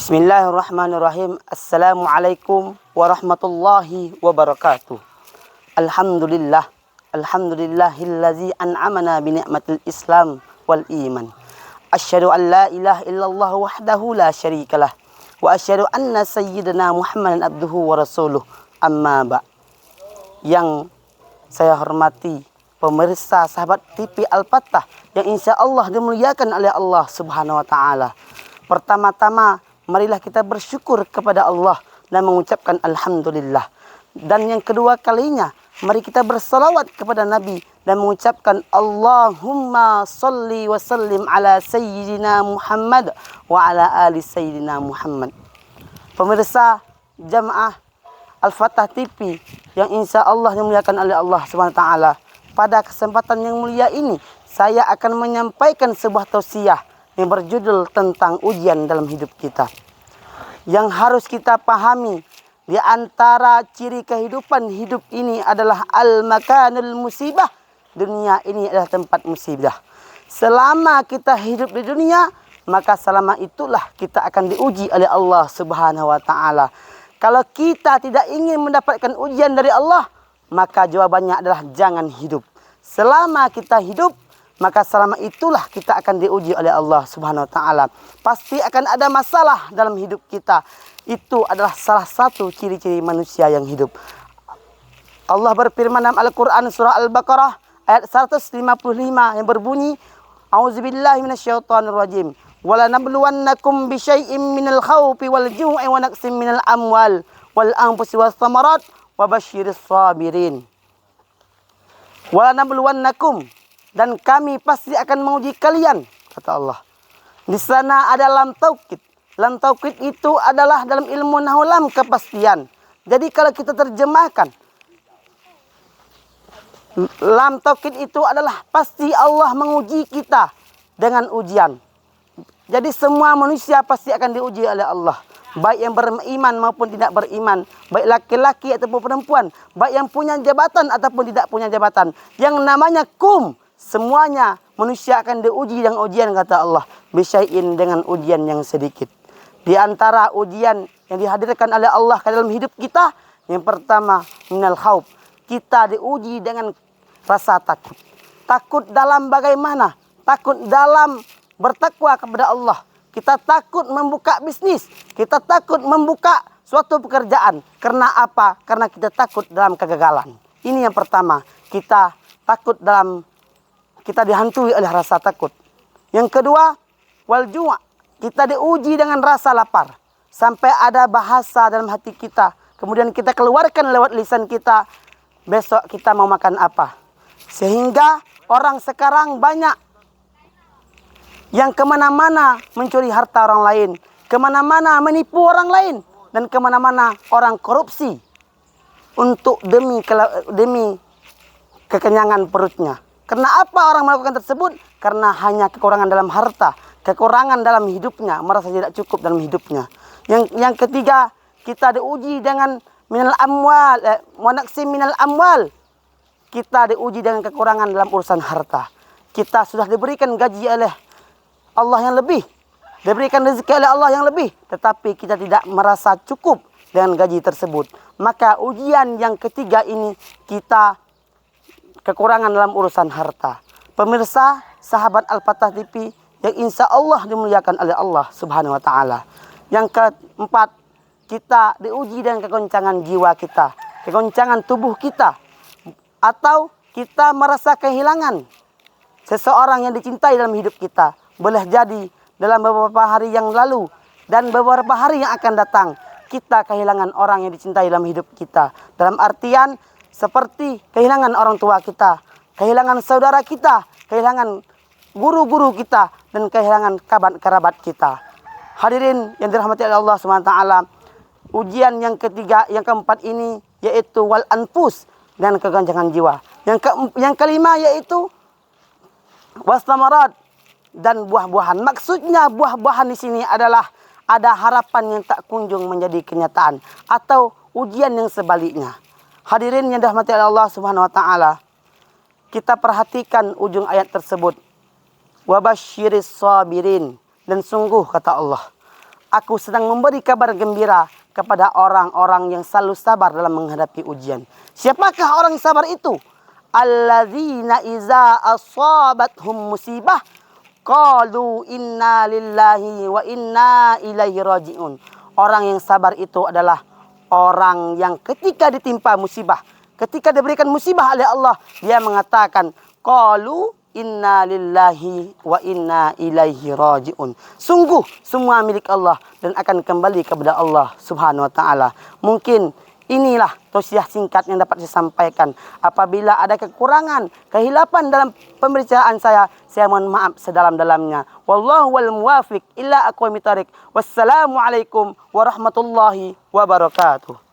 Bismillahirrahmanirrahim. Assalamualaikum warahmatullahi wabarakatuh. Alhamdulillah. Alhamdulillahillazi an'amana bi ni'matil Islam wal iman. Asyhadu an la ilaha illallah wahdahu la syarikalah wa asyhadu anna sayyidina Muhammadan abduhu wa rasuluh. Amma ba. Yang saya hormati pemirsa sahabat TV Al-Fatah yang insya Allah dimuliakan oleh Allah Subhanahu wa taala. Pertama-tama marilah kita bersyukur kepada Allah dan mengucapkan alhamdulillah. Dan yang kedua kalinya, mari kita bersalawat kepada Nabi dan mengucapkan Allahumma salli wa sallim ala sayyidina Muhammad wa ala ali sayyidina Muhammad. Pemirsa jamaah Al-Fatah TV yang insya Allah dimuliakan oleh Allah Subhanahu wa taala. Pada kesempatan yang mulia ini, saya akan menyampaikan sebuah tausiah yang berjudul tentang ujian dalam hidup kita. Yang harus kita pahami, di antara ciri kehidupan hidup ini adalah al-makanul musibah. Dunia ini adalah tempat musibah. Selama kita hidup di dunia, maka selama itulah kita akan diuji oleh Allah Subhanahu wa taala. Kalau kita tidak ingin mendapatkan ujian dari Allah, maka jawabannya adalah jangan hidup. Selama kita hidup, maka selama itulah kita akan diuji oleh Allah Subhanahu wa taala. Pasti akan ada masalah dalam hidup kita. Itu adalah salah satu ciri-ciri manusia yang hidup. Allah berfirman dalam Al-Qur'an surah Al-Baqarah ayat 155 yang berbunyi, A'udzubillahi minasyaitonirrajim. Wala nabluwannakum bisyai'im minal khaufi wal ju'i wa naqsim minal amwal wal anfusi was thamarat wa basyiris sabirin. Wala nabluwannakum, dan kami pasti akan menguji kalian, kata Allah. Di sana ada lam taukid. Lam taukid itu adalah dalam ilmu nahwu lam kepastian. Jadi kalau kita terjemahkan, lam taukid itu adalah pasti Allah menguji kita dengan ujian. Jadi semua manusia pasti akan diuji oleh Allah. Baik yang beriman maupun tidak beriman. Baik laki-laki ataupun perempuan. Baik yang punya jabatan ataupun tidak punya jabatan. Yang namanya semuanya manusia akan diuji dengan ujian, kata Allah. Bisyai'in, dengan ujian yang sedikit. Di antara ujian yang dihadirkan oleh Allah ke dalam hidup kita, yang pertama minal khauf. Kita diuji dengan rasa takut. Takut dalam bagaimana? Takut dalam bertakwa kepada Allah. Kita takut membuka bisnis. Kita takut membuka suatu pekerjaan. Karena apa? Karena kita takut dalam kegagalan. Ini yang pertama. Kita takut kita dihantui oleh rasa takut. Yang kedua, wal ju'. Kita diuji dengan rasa lapar. Sampai ada bahasa dalam hati kita. Kemudian kita keluarkan lewat lisan kita. Besok kita mau makan apa? Sehingga orang sekarang banyak yang kemana-mana mencuri harta orang lain. Kemana-mana menipu orang lain. Dan kemana-mana orang korupsi. Untuk demi kekenyangan perutnya. Karena apa orang melakukan tersebut? Karena hanya kekurangan dalam harta, kekurangan dalam hidupnya, merasa tidak cukup dalam hidupnya. Yang ketiga, kita diuji dengan minal amwal, wanaksim minal amwal. Kita diuji dengan kekurangan dalam urusan harta. Kita sudah diberikan gaji oleh Allah yang lebih, diberikan rezeki oleh Allah yang lebih, tetapi kita tidak merasa cukup dengan gaji tersebut. Maka ujian yang ketiga ini kita kekurangan dalam urusan harta. Pemirsa, sahabat Al-Fatah TV yang insya Allah dimuliakan oleh Allah Subhanahu wa taala. Yang keempat, kita diuji dengan kegoncangan jiwa kita, kegoncangan tubuh kita, atau kita merasa kehilangan seseorang yang dicintai dalam hidup kita. Boleh jadi dalam beberapa hari yang lalu dan beberapa hari yang akan datang, kita kehilangan orang yang dicintai dalam hidup kita. Dalam artian seperti kehilangan orang tua kita, kehilangan saudara kita, kehilangan guru-guru kita, dan kehilangan kerabat kita. Hadirin yang dirahmati oleh Allah SWT, ujian yang ketiga, yang keempat ini yaitu wal anfus, dan kegoncangan jiwa. Yang kelima yaitu wasthamarat, dan buah-buahan. Maksudnya buah-buahan di sini adalah ada harapan yang tak kunjung menjadi kenyataan, atau ujian yang sebaliknya. Hadirin yang dirahmati oleh Allah Subhanahu wa taala, kita perhatikan ujung ayat tersebut. Wa basyiris sabirin, dan sungguh kata Allah, Aku sedang memberi kabar gembira kepada orang-orang yang selalu sabar dalam menghadapi ujian. Siapakah orang yang sabar itu? Alladzina iza asabathum musibah qalu inna lillahi wa inna ilaihi raji'un. Orang yang sabar itu adalah orang yang ketika ditimpa musibah, ketika diberikan musibah oleh Allah, dia mengatakan qalu inna lillahi wa inna ilaihi raji'un. Sungguh semua milik Allah dan akan kembali kepada Allah Subhanahu wa taala. Mungkin inilah tausiah singkat yang dapat saya sampaikan. Apabila ada kekurangan, kehilapan dalam pembicaraan saya mohon maaf sedalam-dalamnya. Wallahu wal muwafiq illa aqwamit thariq. Wassalamualaikum warahmatullahi wabarakatuh.